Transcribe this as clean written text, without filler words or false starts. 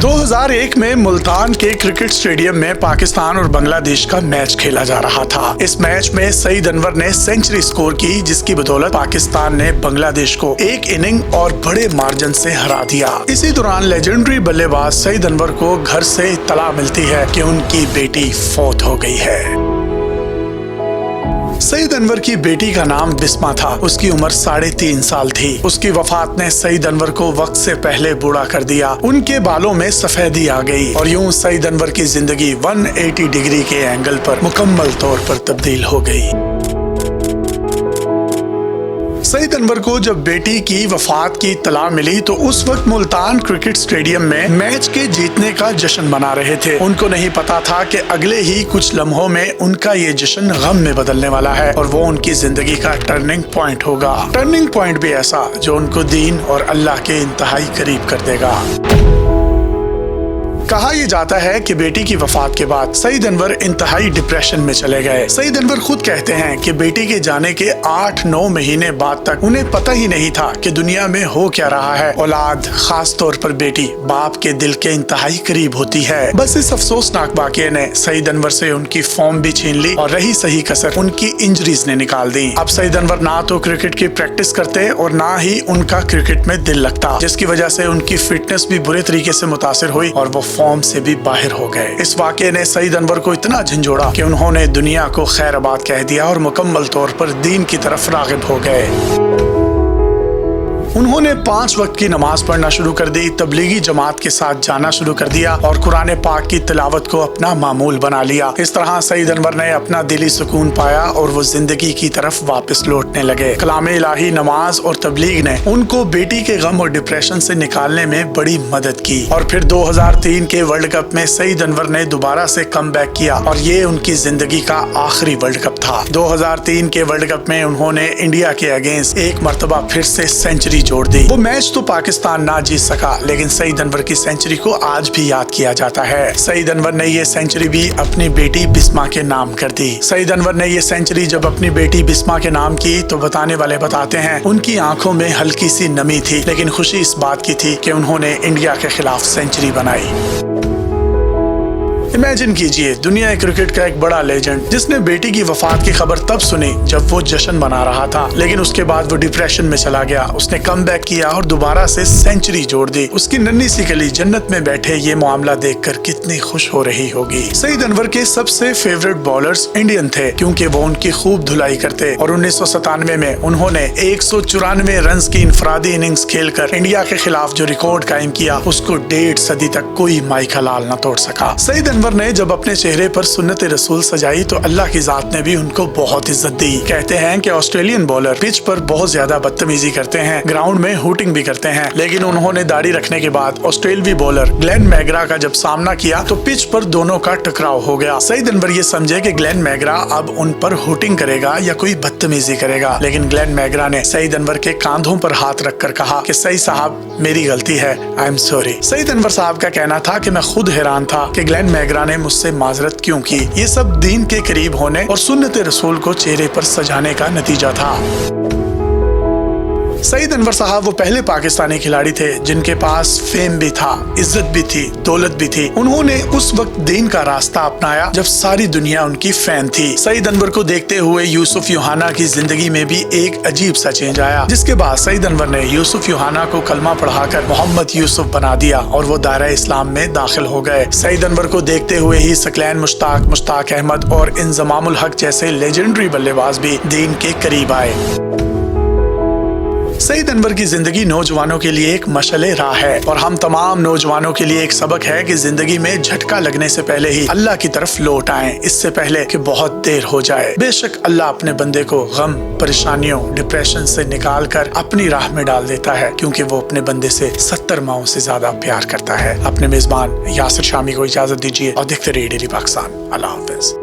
2001 में मुल्तान के cricket stadium में पाकिस्तान और बांग्लादेश का मैच खेला जा रहा था। इस मैच में सईद अनवर ने सेंचुरी स्कोर की, जिसकी बदौलत पाकिस्तान ने बांग्लादेश को एक इनिंग और बड़े मार्जिन से हरा दिया। इसी दौरान लेजेंडरी बल्लेबाज सईद अनवर को घर से इत्तला मिलती है कि उनकी बेटी फौत हो गई है। सईद अनवर की बेटी का नाम बिस्मा था। उसकी उम्र 3.5 साल थी। उसकी वफात ने सईद अनवर को वक्त से पहले बूढ़ा कर दिया। उनके बालों में सफेदी आ गई और यूं सईद अनवर की जिंदगी 180 डिग्री के एंगल पर मुकम्मल तौर पर तब्दील हो गई। सईद अनवर को जब बेटी की वफात की इत्तला मिली तो उस वक्त मुल्तान क्रिकेट स्टेडियम में मैच के जीतने का जश्न मना रहे थे। उनको नहीं पता था कि अगले ही कुछ लम्हों में उनका ये जश्न गम में बदलने वाला है और वो उनकी जिंदगी का टर्निंग पॉइंट होगा। टर्निंग पॉइंट भी ऐसा जो उनको दीन और अल्लाह के इंतहाई करीब कर देगा। कहा यह जाता है कि बेटी की वफात के बाद सईद अनवर इंतहाई डिप्रेशन में चले गए। सईद अनवर खुद कहते हैं कि बेटी के जाने के 8-9 महीने बाद तक उन्हें पता ही नहीं था कि दुनिया में हो क्या रहा है। औलाद, खास तौर पर बेटी, बाप के दिल के इंतहाई करीब होती है। बस इस अफसोसनाक वाक़ये ने सईद अनवर से उनकी फॉर्म भी छीन ली और रही सही कसर उनकी इंजरीज ने निकाल दी। अब सईद अनवर ना तो क्रिकेट की प्रैक्टिस करते और ना ही उनका क्रिकेट में दिल लगता, जिसकी वजह से उनकी फिटनेस भी बुरे तरीके से मुतासिर हुई और वो फॉर्म से भी बाहर हो गए। इस वाक़ये ने सईद अनवर को इतना झंझोड़ा कि उन्होंने दुनिया को खैराबाद कह दिया और मुकम्मल तौर पर दीन की तरफ राग़िब हो गए। उन्होंने 5 वक्त की नमाज पढ़ना शुरू कर दी, तबलीगी जमात के साथ जाना शुरू कर दिया और कुरान पाक की तिलावत को अपना मामूल बना लिया। इस तरह सईद अनवर ने अपना दिली सुकून पाया और वो जिंदगी की तरफ वापस लौटने लगे। कलामे इलाही, नमाज और तबलीग ने उनको बेटी के गम और डिप्रेशन से निकालने में बड़ी मदद की। और फिर 2003 के वर्ल्ड कप में सईद अनवर ने दोबारा से कम बैक किया और ये उनकी जिंदगी का आखिरी वर्ल्ड कप था। 2003 के वर्ल्ड कप में उन्होंने इंडिया के अगेंस्ट एक मरतबा फिर से सेंचुरी जोड़ दी। वो मैच तो पाकिस्तान ना जीत सका, लेकिन सईद अनवर की सेंचुरी को आज भी याद किया जाता है। सईद अनवर ने ये सेंचुरी भी अपनी बेटी बिस्मा के नाम कर दी। सईद अनवर ने ये सेंचुरी जब अपनी बेटी बिस्मा के नाम की तो बताने वाले बताते हैं उनकी आंखों में हल्की सी नमी थी, लेकिन खुशी इस बात की थी कि उन्होंने इंडिया के खिलाफ सेंचुरी बनाई। इमेजिन कीजिए, दुनिया क्रिकेट का एक बड़ा लेजेंड जिसने बेटी की वफात की खबर तब सुनी जब वो जश्न मना रहा था, लेकिन उसके बाद वो डिप्रेशन में चला गया। उसने कम बैक किया और दोबारा से सेंचुरी जोड़ दी। उसकी नन्ही सी कली जन्नत में बैठे ये मामला देखकर कितनी खुश हो रही होगी। सईद अनवर के सबसे फेवरेट बॉलर्स इंडियन थे क्योंकि वो उनकी खूब धुलाई करते और 1997 में उन्होंने 194 रन की इनफरादी इनिंग्स खेलकर इंडिया के खिलाफ जो रिकॉर्ड कायम किया उसको 1.5 सदी तक कोई माइक हलाल न तोड़ सका। सईद अनवर ने जब अपने चेहरे पर सुन्नत रसूल सजाई तो अल्लाह की जात ने भी उनको बहुत इज्जत दी। कहते हैं कि ऑस्ट्रेलियन बॉलर पिच पर बहुत ज्यादा बदतमीजी करते हैं, ग्राउंड में हुटिंग भी करते हैं, लेकिन उन्होंने दाढ़ी रखने के बाद ऑस्ट्रेलवी बॉलर ग्लेन मैगरा का जब सामना किया तो पिच पर दोनों का टकराव हो गया। सईद अनवर ये समझे कि ग्लेन मैगरा अब उन पर हुटिंग करेगा या कोई बदतमीजी करेगा, लेकिन ग्लेन मैगरा ने सईद अनवर के कांधों पर हाथ रखकर कहा कि सईद साहब मेरी गलती है, I am sorry. Saeed Anwar sahab का कहना था कि मैं खुद हैरान था कि ग्लेन मैगरा ने मुझसे माजरत क्यों की। ये सब दीन के करीब होने और सुन्नत रसूल को चेहरे पर सजाने का नतीजा था। सईद अनवर साहब वो पहले पाकिस्तानी खिलाड़ी थे जिनके पास फेम भी था, इज्जत भी थी, दौलत भी थी। उन्होंने उस वक्त दीन का रास्ता अपनाया जब सारी दुनिया उनकी फैन थी। सईद अनवर को देखते हुए यूसुफ यूहाना की जिंदगी में भी एक अजीब सा चेंज आया, जिसके बाद सईद अनवर ने यूसुफ यूहाना को कलमा पढ़ाकर मोहम्मद यूसुफ बना दिया और वो दायरा इस्लाम में दाखिल हो गए। सईद अनवर को देखते हुए ही सकलैन मुश्ताक, मुश्ताक अहमद और इंजमामुल हक जैसे लेजेंडरी बल्लेबाज भी दीन के करीब आए। सईद अनवर की जिंदगी नौजवानों के लिए एक मशअले राह है और हम तमाम नौजवानों के लिए एक सबक है कि जिंदगी में झटका लगने से पहले ही अल्लाह की तरफ लौट आएं, इससे पहले कि बहुत देर हो जाए। बेशक अल्लाह अपने बंदे को गम, परेशानियों, डिप्रेशन से निकाल कर अपनी राह में डाल देता है क्योंकि वो अपने बंदे से 70 माओं से ज्यादा प्यार करता है। अपने मेजबान यासिर शामी को इजाजत दीजिए और देखते रहिए डेली पाकिस्तान। अल्लाह हाफिज।